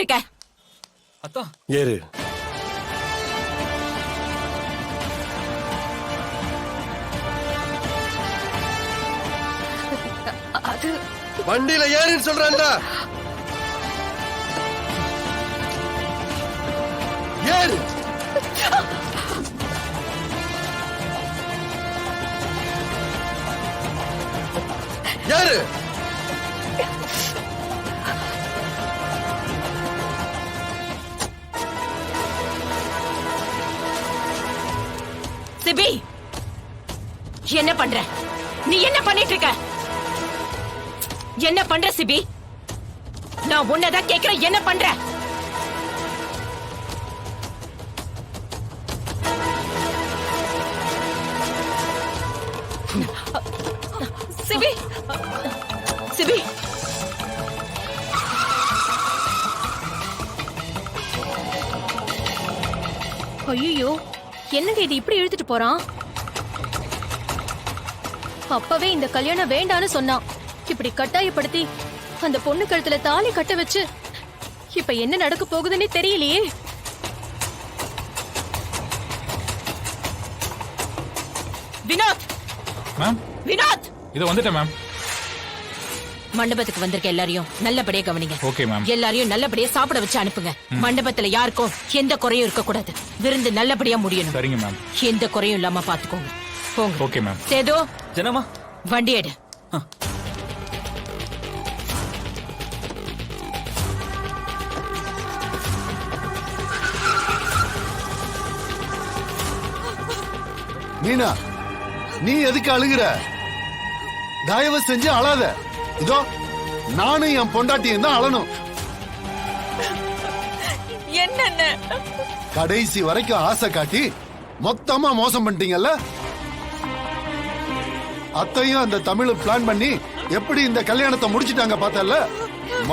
பண்ணிட்டு இருக்க? அத்தா ஏறு. அது வண்டியில ஏறுன்னு சொல்றேன்ல. ஏறு. ஏறு. சிபி, என்ன பண்ற? நீ என்ன பண்ணிட்டு இருக்க? என்ன பண்ற சிபி? நான் உன்னதான் கேக்குறேன், என்ன பண்ற? சிபி, சிபி, ஐயோ, என்னங்க இது இப்படி இழுத்துட்டு போறான்? அப்பவே இந்த கல்யாணம் வேண்டான்னு சொன்னான். இப்படி கட்டாயப்படுத்தி அந்த பொண்ணு கழுத்துல தாலி கட்ட வச்சு இப்ப என்ன நடக்க போகுதுன்னே தெரியலையே. வினோத், மேம் வினோத், இதோ வந்துட்டேன் மேம். மண்டபத்துக்கு வந்திருக்க எல்லாரையும் நல்லபடியா கவனிங்க. Okay ma'am. எல்லாரையும் நல்லபடியா சாப்பிட வச்சு அனுப்புங்க. மண்டபத்துல யாருக்கும் எந்த குறையும் இருக்க கூடாது. விருந்து நல்லபடியா முடியணும். சரிங்க மேம். எந்த குறையும் இல்லாம பாத்துக்கோங்க. போங்க. Okay ma'am. சேது, ஜனமா வண்டி எடு. மீனா, நீ எதுக்கு அழுகுற? தயவு செஞ்சு அழாத. இதோ நானும் என் பொண்டாட்டியும் தான் அழணும். என்ன கடைசி வரைக்கும் ஆசை காட்டி மொத்தமா மோசம் பண்ணிட்டீங்கல்ல. அத்தையும் அந்த தமிழ் பிளான் பண்ணி எப்படி இந்த கல்யாணத்தை முடிச்சிட்டாங்க பார்த்தல.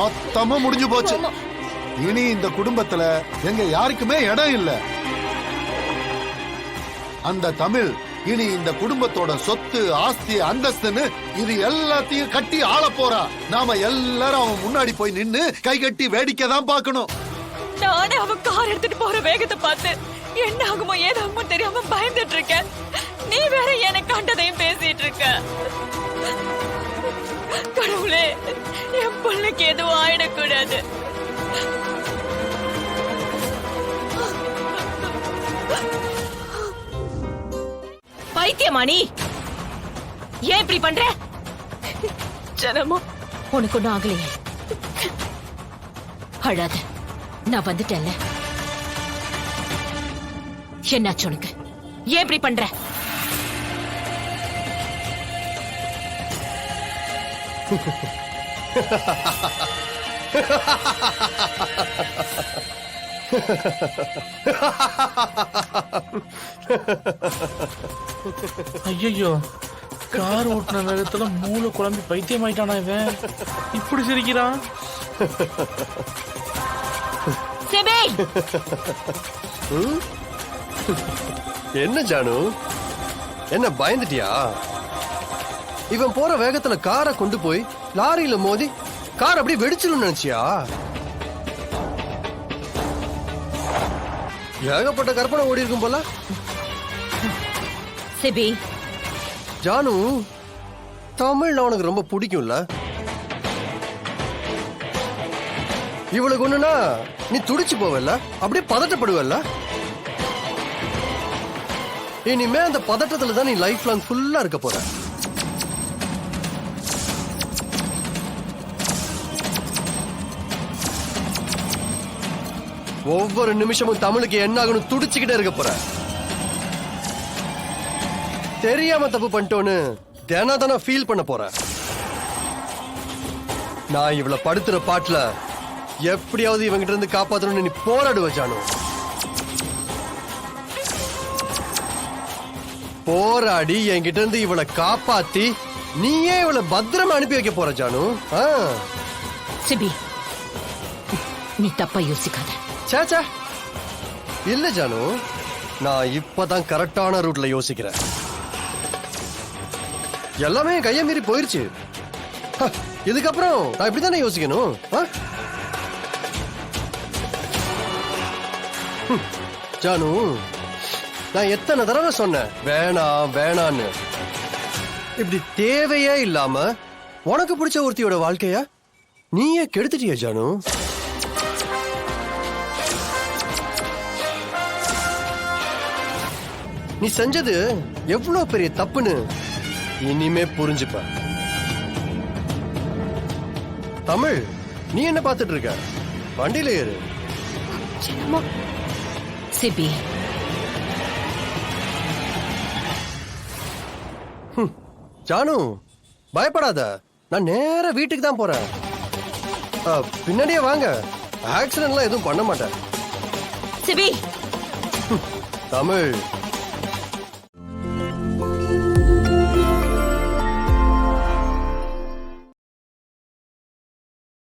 மொத்தமா முடிஞ்சு போச்சு. இனி இந்த குடும்பத்துல எங்க யாருக்குமே இடம் இல்ல. அந்த தமிழ் இனி இந்த குடும்பத்தோட சொத்து, ஆஸ்தி, அந்தஸ்துன்னு இது எல்லாத்தையும் கட்டி ஆள போறா. நாம எல்லாரும் அவன் முன்னாடி போய் நின்னு கை கட்டி வேடிக்கை தான் பார்க்கணும். நானே அவன் கார் எடுத்துட்டு போற வேகத்தை பார்த்து என்ன ஆகுமோ ஏதாகுமோ தெரியாம பயந்துட்டு இருக்கேன். நீ வேற எனக்கு கண்டதையும் பேசிட்டு இருக்க. கடவுளே, என் பிள்ளைக்கு எதுவும் ஆயிடக்கூடாது. பைத்தியமா நீ? ஏன் இப்படி பண்ற? ஜனமா, உனக்கு ஒண்ணும் ஆகலையே. அழாத, நான் வந்துட்டேன்ல. என்னாச்சு உனக்கு? ஏன் இப்படி பண்ற? ஐயோ, கார் ஓட்டுன வேகத்துல மூளை குழம்பி பைத்தியம் ஆயிட்டானா இவன்? இப்படி சிரிக்கிறான். என்ன ஜானு, என்ன பயந்துட்டியா? இவன் போற வேகத்துல காரை கொண்டு போய் லாரியில மோதி கார் அப்படியே வெடிச்சிடும் நினைச்சியா? ஏகப்பட்ட கற்பனை ஓடி இருக்கும் போல. சிபி, ஜானு, தமிழ்ல உனக்கு ரொம்ப பிடிக்கும்ல. இவளுக்கு ஒண்ணுனா நீ துடிச்சு போவல்ல, அப்படியே பதட்டப்படுவல்ல. இனிமே அந்த பதட்டத்துல தான் நீ லைஃப் லாங் ஃபுல்லா இருக்க போற. ஒவ்வொரு நிமிஷமும் தமிழுக்கு என்ன ஆகணும் துடிச்சுக்கிட்டே இருக்க போற. தெரியாம தப்பு பண்ணிட்டோன்னு தினம் ஃபீல் பண்ண போற. நான் இவளை படுத்துற பாட்டுல எப்படியாவது இவங்கிட்ட இருந்து காப்பாத்தணும்னு நீ போராடுவ ஜானு. போராடி என்கிட்ட இருந்து இவளை காப்பாத்தி நீயே இவளை பத்திரமா அனுப்பி வைக்க போற ஜானு. சிபி, நீ தப்பா யோசிக்காத. சேச்சா, இல்ல ஜானு, நான் இப்பதான் கரெக்டான ரூட்ல யோசிக்கிறேன். எல்லாமே கைய மீறி போயிருச்சு. இதுக்கப்புறம் நான் இப்படித்தானே யோசிக்கணும். ஜானு நான் எத்தனை தடவை சொன்னேன் வேணாம் வேணான்னு. இப்படி தேவையே இல்லாம உனக்கு பிடிச்ச ஒருத்தியோட வாழ்க்கைய நீயே கெடுத்துட்டிய ஜானு. நீ செஞ்சது எவ்வளவு பெரிய தப்புன்னு இனிமே புரிஞ்சுப்ப. தமிழ், நீ என்ன பார்த்துட்டு இருக்க? வண்டியில ஏறு. சின்னம்மா, சிபி, ஜானு பயப்படாத, நான் நேரா வீட்டுக்கு தான் போறேன். பின்னாடியே வாங்க, ஆக்சிடென்ட்லாம் எதுவும் பண்ண மாட்டேன். சிபி. தமிழ்,